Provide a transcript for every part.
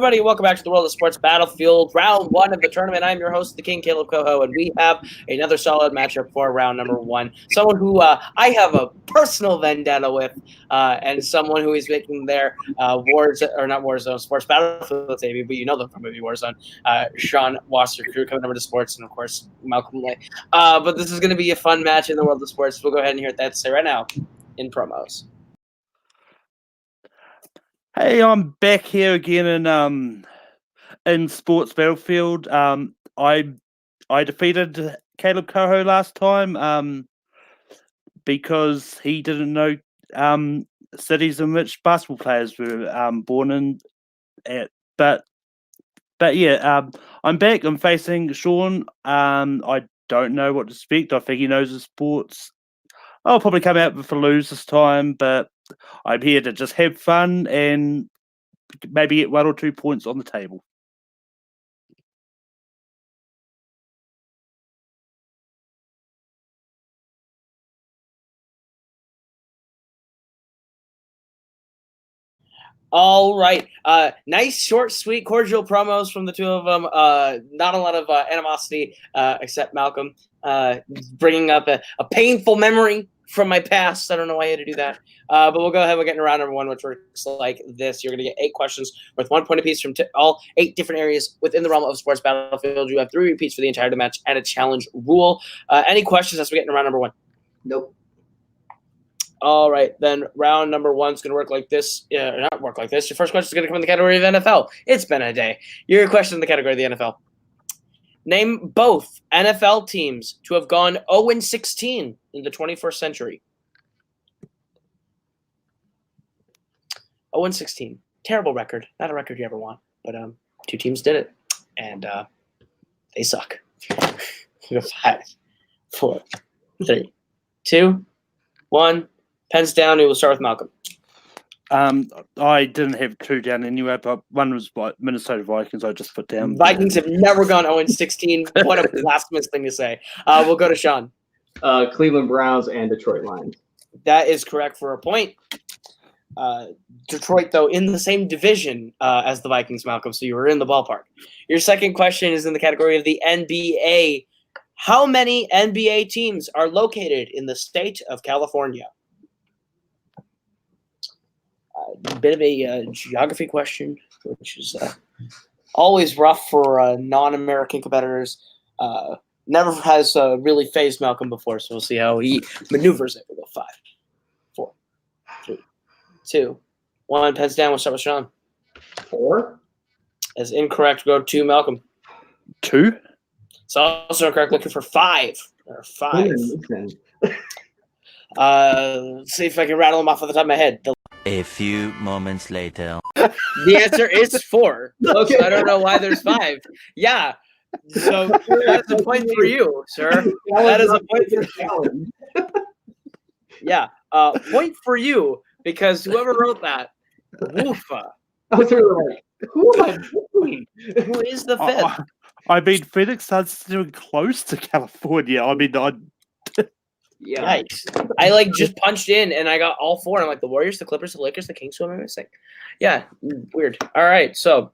everybody. Welcome back to the World of Sports Battlefield, round one of the tournament. I'm your host, the King, Kaleb Koho, and we have another solid matchup for round number one. Someone who I have a personal vendetta with, and someone who is making their Sports Battlefield debut, but you know them from movie Warzone. Sean Wasserkrug coming over to sports, and of course Malcolm Lay. But this is going to be a fun match in the World of Sports. We'll go ahead and hear what they have to say right now in promos. Hey, I'm back here again in Sports Battlefield. I defeated Kaleb Koho last time because he didn't know cities in which basketball players were born in. But yeah, I'm back. I'm facing Sean. I don't know what to expect. I think he knows his sports. I'll probably come out with a lose this time, but I'm here to just have fun and maybe get 1 or 2 points on the table. All right. Nice, short, sweet, cordial promos from the two of them. Not a lot of animosity, except Malcolm bringing up a painful memory from my past. I don't know why I had to do that. But we'll go ahead. We're getting around number one, which works like this. You're going to get 8 questions worth 1 point apiece from all 8 different areas within the realm of Sports Battlefield. You have 3 repeats for the entire match and a challenge rule. Any questions as we get into round number one? Nope. All right, then round number one is going to work like this. Not work like this. Your first question is going to come in the category of NFL. It's been a day. Your question in the category of the NFL. Name both NFL teams to have gone 0-16 in the 21st century. 0-16. Terrible record. Not a record you ever want. But 2 teams did it. And they suck. 5, 4, 3, 2, 1. Pens down. We will start with Malcolm. I didn't have 2 down anyway, but one was Minnesota Vikings. I just put down. Vikings have never gone 0-16. What a blasphemous thing to say. We'll go to Sean. Cleveland Browns and Detroit Lions. That is correct for a point. Detroit, though, in the same division as the Vikings, Malcolm, so you were in the ballpark. Your second question is in the category of the NBA. How many NBA teams are located in the state of California? A bit of a geography question, which is always rough for non-American competitors. Never has really faced Malcolm before, so we'll see how he maneuvers it. We'll go 5, 4, 3, 2, 1. Pens down. We'll start with Sean. 4. That's incorrect. Go to Malcolm. 2. It's also incorrect. Looking for 5. Or 5. Let's see if I can rattle them off at the top of my head. A few moments later. The answer is 4. Okay. So I don't know why there's 5. Yeah. So that's a point for you, sir. That is a point for you. Yeah. Point for you because whoever wrote that, woofa. I was really like, who am I doing? Who is the 5th? I mean, Phoenix Suns doing close to California. I mean, Yeah. Yikes. I just punched in and I got all 4. I'm like the Warriors, the Clippers, the Lakers, the Kings. Who am I missing? Yeah, weird. All right, so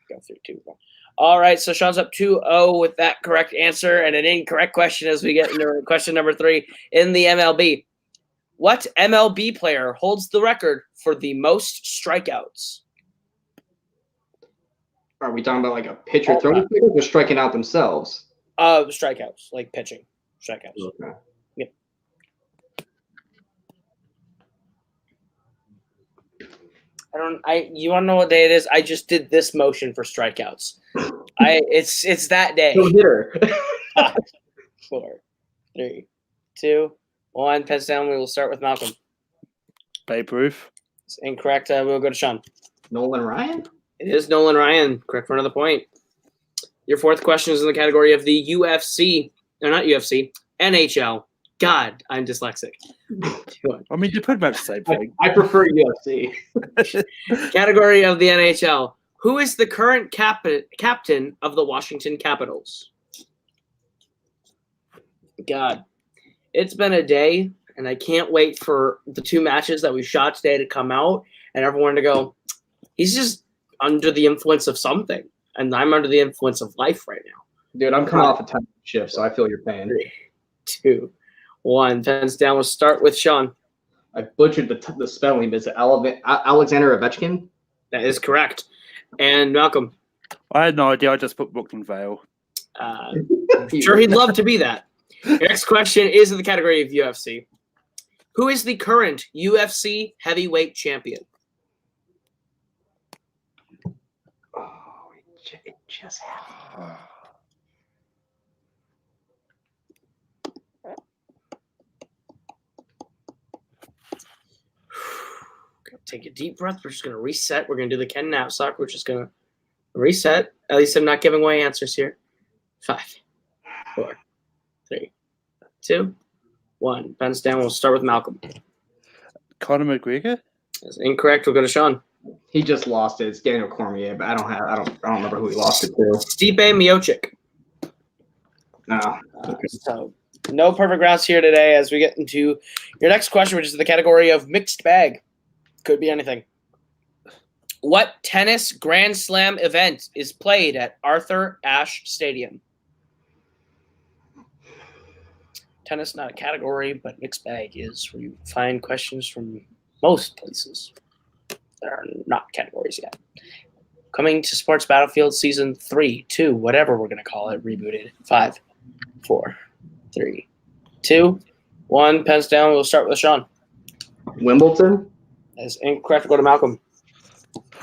go 3, 2, 1. All right, so Sean's up 2-0 with that correct answer and an incorrect question as we get into question number 3 in the MLB. What MLB player holds the record for the most strikeouts? Are we talking about like a pitcher throwing strikeouts or striking out themselves? Strikeouts, like pitching. Strikeouts. Okay. You want to know what day it is? I just did this motion for strikeouts. It's that day. No hitter. 5, 4, 3, 2, 1. Pens down. We will start with Malcolm. Babe Ruth. It's incorrect. We'll go to Sean. Nolan Ryan? It is Nolan Ryan. Correct for another point. Your fourth question is in the category of the UFC. Or not UFC. NHL. God, I'm dyslexic. I mean, you pretty much the same thing. I prefer UFC. Category of the NHL. Who is the current captain of the Washington Capitals? God, it's been a day, and I can't wait for the 2 matches that we shot today to come out and everyone to go, he's just under the influence of something, and I'm under the influence of life right now. Dude, I'm coming off a 10 shift, so I feel your pain. 3, 2, 1. Pens down. We'll start with Sean. I butchered the spelling. Is it Alexander Ovechkin? That is correct. And Malcolm. I had no idea. I just put Brooklyn Vail. I'm sure he'd love to be that. Your next question is in the category of UFC. Who is the current UFC heavyweight champion? Oh, it just happened. Take a deep breath. We're just going to reset. We're going to do the Ken Knapsack. We're just going to reset. At least I'm not giving away answers here. 5, 4, 3, 2, 1. Pens down. We'll start with Malcolm. Conor McGregor? That's incorrect. We'll go to Sean. He just lost it. It's Daniel Cormier, but I don't remember who he lost it to. Stipe Miocic. No. So no perfect rounds here today as we get into your next question, which is the category of mixed bag. Could be anything. What tennis Grand Slam event is played at Arthur Ashe Stadium? Tennis, not a category, but mixed bag is where you find questions from most places that are not categories yet. Coming to Sports Battlefield Season 3, 2, whatever we're going to call it, rebooted. 5, 4, 3, 2, 1. Pens down. We'll start with Sean. Wimbledon? That's incorrect. Go to Malcolm.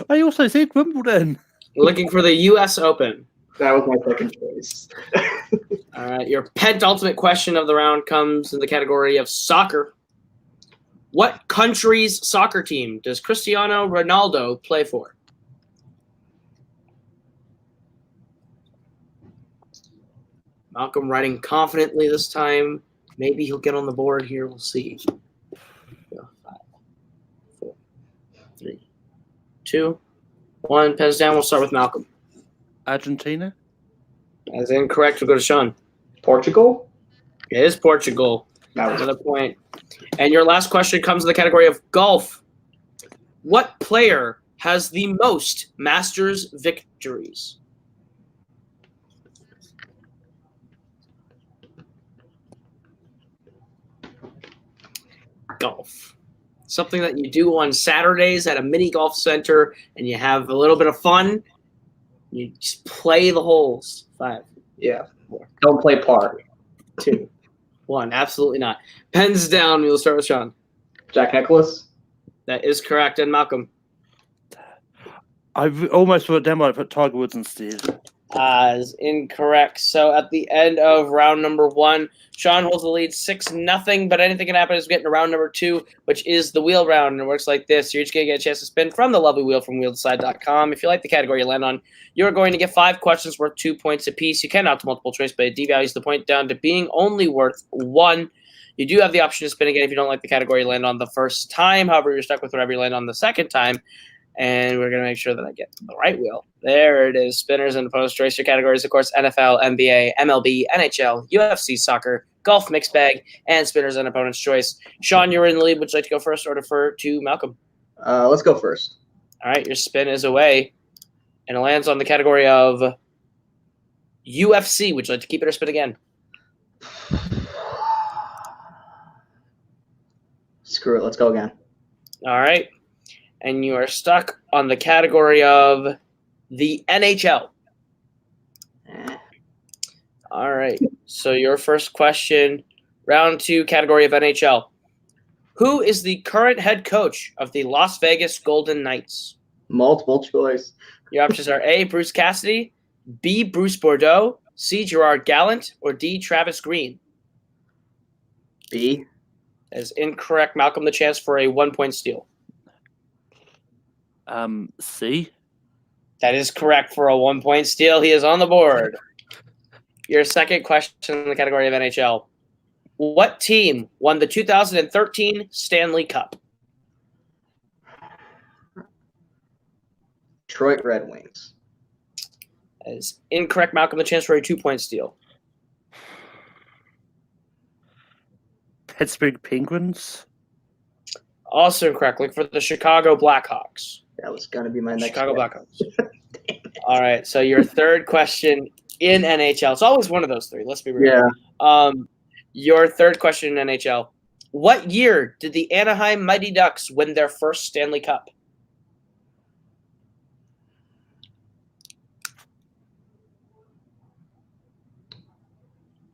I also said Wimbledon. Looking for the U.S. Open. That was my second choice. All right. Your penultimate question of the round comes in the category of soccer. What country's soccer team does Cristiano Ronaldo play for? Malcolm writing confidently this time. Maybe he'll get on the board here. We'll see. 5, 4, 3, 2, 1. Pens down. We'll start with Malcolm. Argentina? That's incorrect. We'll go to Sean. Portugal? It is Portugal. That was Another point. And your last question comes in the category of golf. What player has the most Masters victories? Golf. Something that you do on Saturdays at a mini golf center and you have a little bit of fun. You just play the holes. 5, yeah. 4, Don't play par. 2, 1. Absolutely not. Pens down. We'll start with Sean. Jack Nicklaus? That is correct. And Malcolm. I almost put them. I put Tiger Woods instead. Is incorrect. So at the end of round number 1, Sean holds the lead 6-0, but anything can happen as we get into round number 2, which is the wheel round. And it works like this. You're each going to get a chance to spin from the lovely wheel from wheeldeside.com. If you like the category you land on, you're going to get 5 questions worth 2 points apiece. You can opt to multiple choice, but it devalues the point down to being only worth 1. You do have the option to spin again if you don't like the category you land on the first time. However, you're stuck with whatever you land on the second time. And we're going to make sure that I get the right wheel. There it is. Spinners and post race. Your categories, of course, NFL, NBA, MLB, NHL, UFC, soccer, golf, mixed bag, and spinners and opponent's choice. Sean, you're in the lead. Would you like to go first or defer to Malcolm? Let's go first. All right. Your spin is away. And it lands on the category of UFC. Would you like to keep it or spin again? Screw it. Let's go again. All right. And you are stuck on the category of the NHL. All right. So your first question, round 2, category of NHL. Who is the current head coach of the Las Vegas Golden Knights? Multiple choice. Your options are A, Bruce Cassidy, B, Bruce Bordeaux, C, Gerard Gallant, or D, Travis Green. B. That is incorrect. Malcolm, the chance for a 1-point steal. C. That is correct for a 1-point steal. He is on the board. Your second question in the category of NHL. What team won the 2013 Stanley Cup? Detroit Red Wings. That is incorrect. Malcolm, the chance for a 2-point steal. Pittsburgh Penguins. Also incorrect. Look for the Chicago Blackhawks. That was going to be my next Chicago one. Blackhawks. All right, so your third question in NHL. It's always one of those three. Let's be real. Yeah. Your third question in NHL. What year did the Anaheim Mighty Ducks win their first Stanley Cup?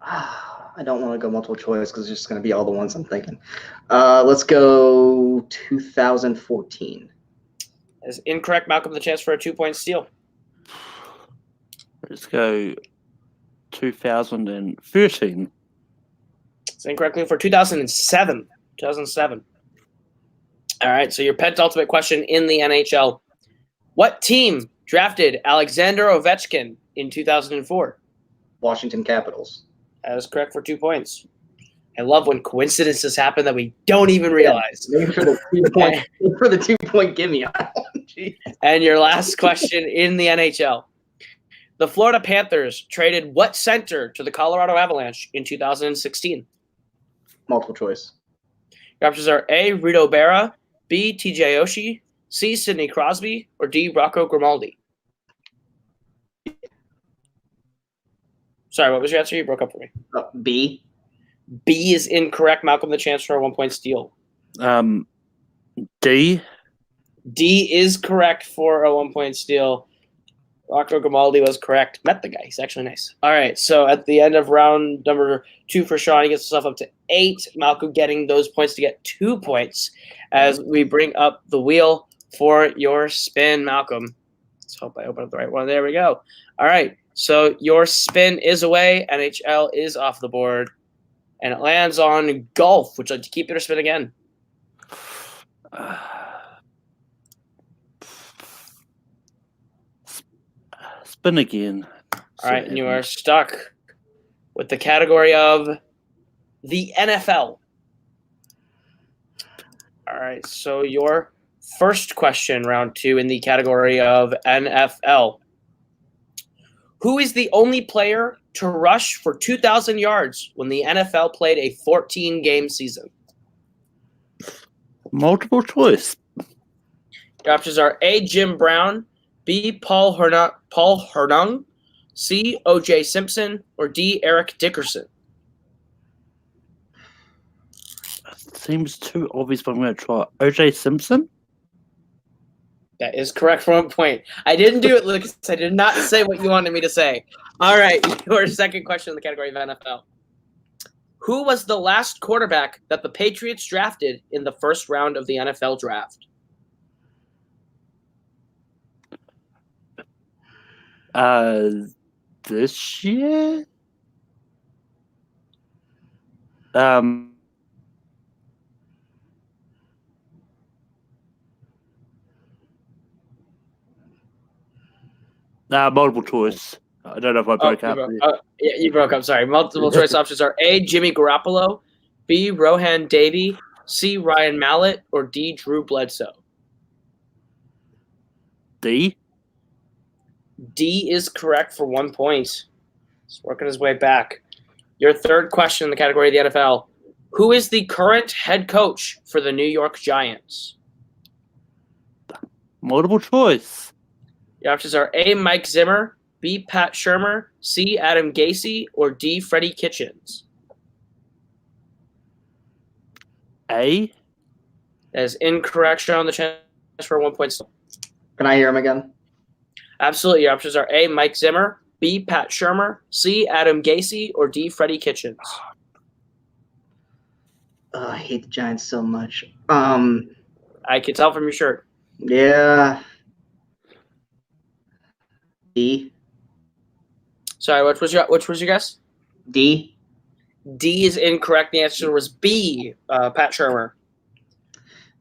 I don't want to go multiple choice because it's just going to be all the ones I'm thinking. Let's go 2014. That is incorrect. Malcolm, the chance for a 2-point steal. Let's go 2013. It's incorrectly for 2007. 2007. All right, so your penultimate question in the NHL. What team drafted Alexander Ovechkin in 2004? Washington Capitals. That is correct for 2 points. I love when coincidences happen that we don't even realize. Maybe for the 2-point gimme. And your last question in the NHL. The Florida Panthers traded what center to the Colorado Avalanche in 2016? Multiple choice. Your options are A, Rito Berra, B, TJ Oshie, C, Sidney Crosby, or D, Rocco Grimaldi. Sorry, what was your answer? You broke up for me. B. B is incorrect. Malcolm, the chance for a 1-point steal. D. D is correct for a 1-point steal. Rocco Grimaldi was correct. Met the guy. He's actually nice. All right, so at the end of round number 2 for Sean, he gets himself up to 8. Malcolm getting those points to get 2 points as we bring up the wheel for your spin, Malcolm. Let's hope I open up the right one. There we go. All right, so your spin is away. NHL is off the board. And it lands on golf. Would you like to keep it or spin again? Spin again. All right, and you are stuck with the category of the NFL. All right, so your first question, round 2, in the category of NFL. Who is the only player to rush for 2,000 yards when the NFL played a 14-game season? Multiple choice. Your options are A, Jim Brown, B, Paul Hernung, C, O.J. Simpson, or D, Eric Dickerson. Seems too obvious, but I'm going to try O.J. Simpson. That is correct for 1 point. I didn't do it, Lucas. I did not say what you wanted me to say. All right, your second question in the category of NFL. Who was the last quarterback that the Patriots drafted in the first round of the NFL draft? This year? Multiple choice. I don't know if I broke up. Yeah, you broke up. Sorry. Multiple choice options are A, Jimmy Garoppolo, B, Rohan Davey, C, Ryan Mallett, or D, Drew Bledsoe. D. D is correct for 1 point. He's working his way back. Your third question in the category of the NFL. Who is the current head coach for the New York Giants? Multiple choice. Your options are A, Mike Zimmer, B, Pat Shurmur, C, Adam Gase, or D, Freddie Kitchens. A. That is incorrect. Showing the chance for 1 point. Can I hear him again? Absolutely. Your options are A, Mike Zimmer, B, Pat Shurmur, C, Adam Gase, or D, Freddie Kitchens. I hate the Giants so much. I can tell from your shirt. Yeah. D. Sorry, which was your guess? D. D is incorrect. The answer was B, Pat Shurmur.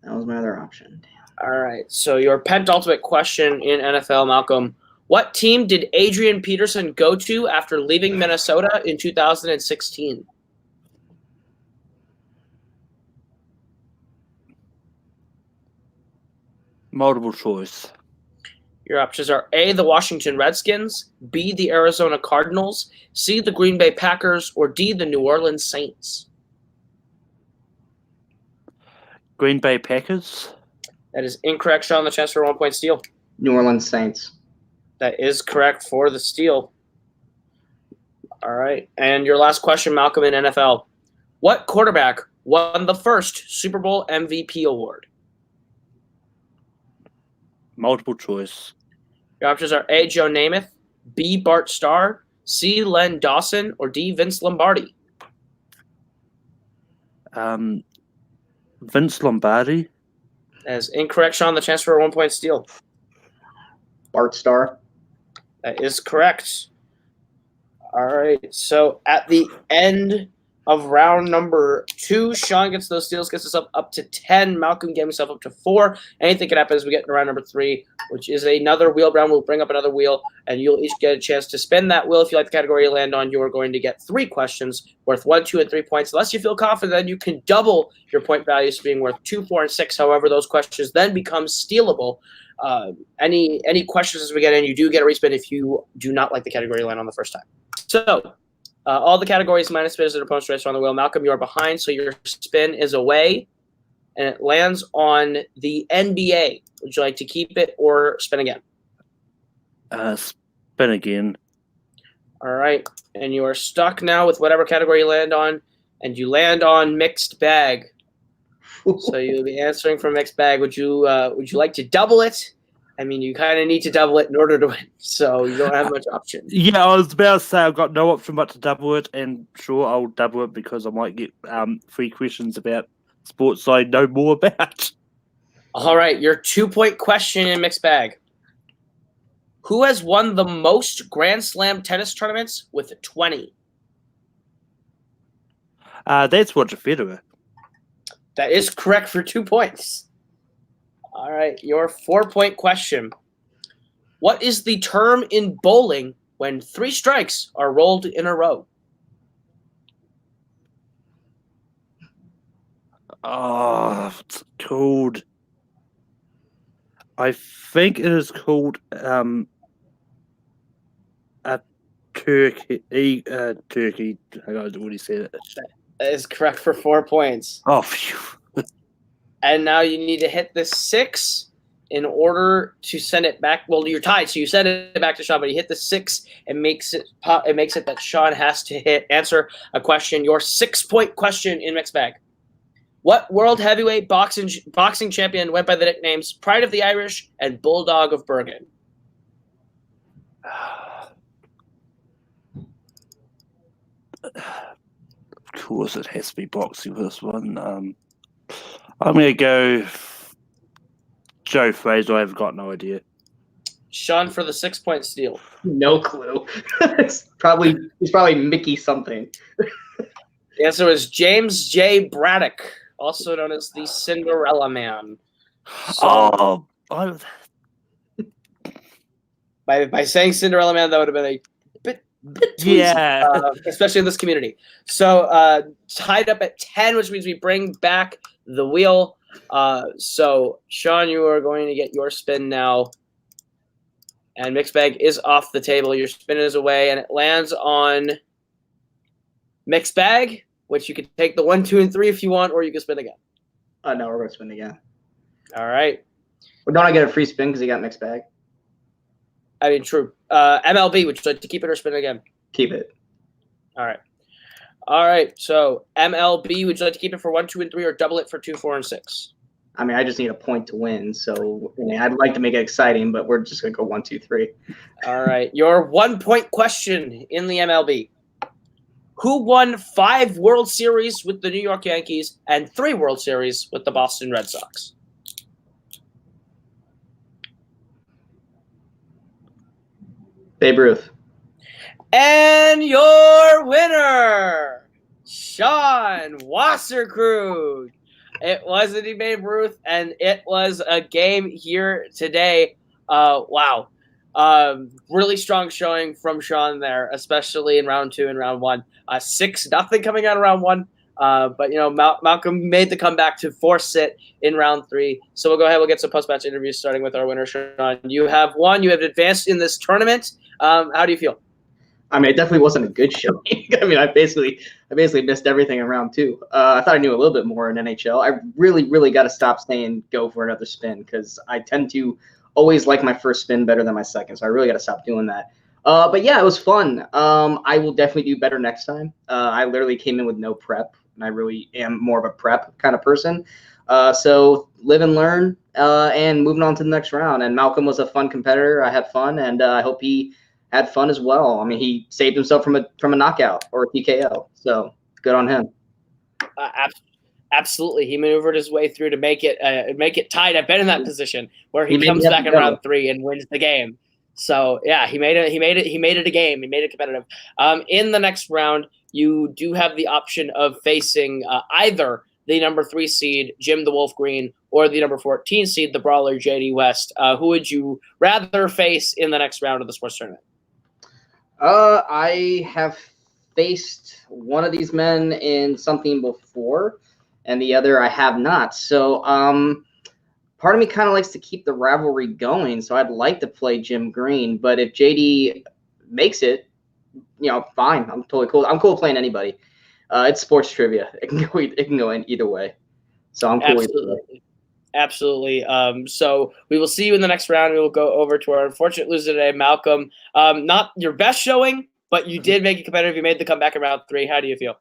That was my other option. Damn. All right. So your penultimate question in NFL, Malcolm. What team did Adrian Peterson go to after leaving Minnesota in 2016? Multiple choice. Your options are A, the Washington Redskins, B, the Arizona Cardinals, C, the Green Bay Packers, or D, the New Orleans Saints. Green Bay Packers. That is incorrect, Sean. The chance for a 1-point steal. New Orleans Saints. That is correct for the steal. All right. And your last question, Malcolm, in NFL. What quarterback won the first Super Bowl MVP award? Multiple choice. Your options are A, Joe Namath, B, Bart Starr, C, Len Dawson, or D, Vince Lombardi. Vince Lombardi. That is incorrect, Sean. The chance for a 1-point steal. Bart Starr. That is correct. All right. So at the end of round number 2, Sean gets those steals, gets us up to 10. Malcolm getting himself up to 4. Anything can happen as we get into round number 3, which is another wheel round. We'll bring up another wheel, and you'll each get a chance to spin that wheel. If you like the category you land on, you are going to get 3 questions worth 1, 2, and 3 points. Unless you feel confident, then you can double your point values being worth 2, 4, and 6. However, those questions then become stealable. Any questions as we get in, you do get a respin if you do not like the category you land on the first time. So all the categories minus spins and opponents race on the wheel. Malcolm, you are behind, so your spin is away, and it lands on the NBA. Would you like to keep it or spin again? Spin again. All right, and you are stuck now with whatever category you land on, and you land on mixed bag. So you'll be answering from mixed bag. Would you like to double it? I mean, you kind of need to double it in order to win, so you don't have much option. Yeah, I was about to say I've got no option but to double it, and sure, I'll double it because I might get 3 questions about sports I know more about. All right, your 2-point question in mixed bag. Who has won the most Grand Slam tennis tournaments with 20? That's Roger Federer. That is correct for 2 points. All right, your 4-point question. What is the term in bowling when 3 strikes are rolled in a row? Oh, it's called. I think it is called a turkey. Turkey. I already said it. That is correct for 4 points. Oh, phew. And now you need to hit the 6 in order to send it back. Well, you're tied, so you send it back to Sean, but you hit the 6 and makes it that Sean has to answer a question. Your 6-point question in mixed bag. What world heavyweight boxing champion went by the nicknames Pride of the Irish and Bulldog of Bergen? Of course, it has to be boxing for this one. I'm going to go Joe Fraser. I've got no idea. Sean for the 6-point steal. No clue. It's probably Mickey something. The answer was James J. Braddock, also known as the Cinderella Man. So, by saying Cinderella Man, that would have been a bit tweezy, yeah, especially in this community. So tied up at 10, which means we bring back the wheel. So Sean, you are going to get your spin now, and mixed bag is off the table. Your spin is away, and it lands on mixed bag, which you can take the 1, 2, and 3 if you want, or you can spin again. No, we're going to spin again. All right. Well, don't I get a free spin because you got mixed bag? I mean, true. MLB, would you like to keep it or spin again? Keep it. All right. All right. So MLB, would you like to keep it for 1, 2, and 3, or double it for 2, 4, and 6? I mean, I just need a point to win, so I'd like to make it exciting, but we're just going to go 1, 2, 3. All right. Your 1-point question in the MLB. Who won 5 World Series with the New York Yankees and 3 World Series with the Boston Red Sox? Babe Ruth. And your winner, Sean Wasserkrug. It was indeed Babe Ruth, and it was a game here today. Wow. Really strong showing from Sean there, especially in round 2 and round 1. 6-0 coming out of round 1. But, you know, Malcolm made the comeback to force it in round 3. So we'll go ahead. We'll get some post-match interviews starting with our winner, Sean. You have won. You have advanced in this tournament. How do you feel? I mean, it definitely wasn't a good showing. I mean, I basically missed everything in round 2. I thought I knew a little bit more in NHL. I really got to stop saying go for another spin because I tend to always like my first spin better than my second. So I really got to stop doing that. But yeah, it was fun. I will definitely do better next time. I literally came in with no prep, and I really am more of a prep kind of person. So live and learn, and moving on to the next round. And Malcolm was a fun competitor. I had fun, and I hope he had fun as well. I mean, he saved himself from a knockout or a PKO. So good on him. Absolutely, he maneuvered his way through to make it tied. I've been in that position where he comes back in round 3 and wins the game. So yeah, he made it a game. He made it competitive. In the next round, you do have the option of facing either the number 3 seed Jim the Wolf Green or the number 14 seed the Brawler JD West. Who would you rather face in the next round of the sports tournament? I have faced one of these men in something before, and the other I have not. So part of me kind of likes to keep the rivalry going, so I'd like to play Jim Green. But if JD makes it, fine. I'm totally cool. I'm cool playing anybody. It's sports trivia. It can go in either way. So I'm cool. Absolutely. So we will see you in the next round. We will go over to our unfortunate loser today, Malcolm. Not your best showing, but you did make it competitive. You made the comeback in round 3. How do you feel?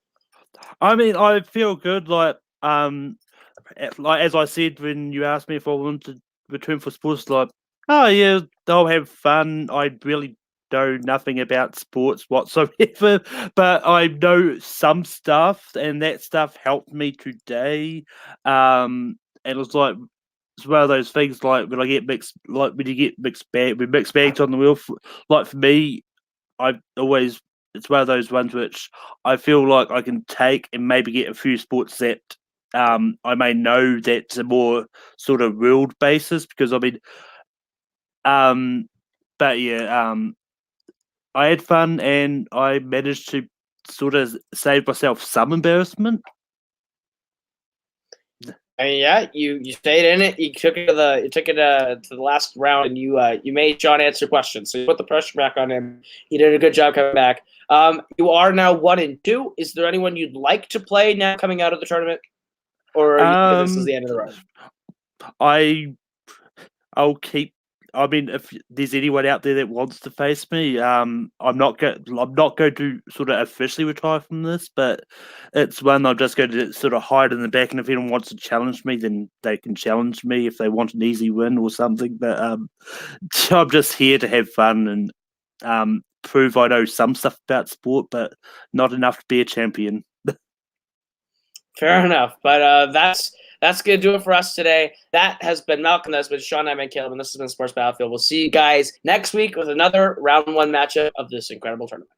I mean, I feel good. Like as I said when you asked me if I wanted to return for sports, like, oh yeah, I'll have fun. I really know nothing about sports whatsoever, but I know some stuff, and that stuff helped me today. And it was like, it's one of those things like when you get mixed bags on the wheel. Like for me, it's one of those ones which I feel like I can take and maybe get a few sports that I may know that's a more sort of ruled basis, because I mean, but yeah, I had fun and I managed to sort of save myself some embarrassment. I mean, yeah, you stayed in it. You took it to the last round, and you made Sean answer questions. So you put the pressure back on him. He did a good job coming back. You are now 1-2. Is there anyone you'd like to play now coming out of the tournament, or this is the end of the road? I'll keep. I mean, if there's anyone out there that wants to face me, I'm not going to sort of officially retire from this, but it's one I'm just going to sort of hide in the back. And if anyone wants to challenge me, then they can challenge me if they want an easy win or something. But I'm just here to have fun and prove I know some stuff about sport, but not enough to be a champion. Fair enough, but that's going to do it for us today. That has been Malcolm. That's been Sean, I'm Kaleb, and this has been Sports Battlefield. We'll see you guys next week with another round 1 matchup of this incredible tournament.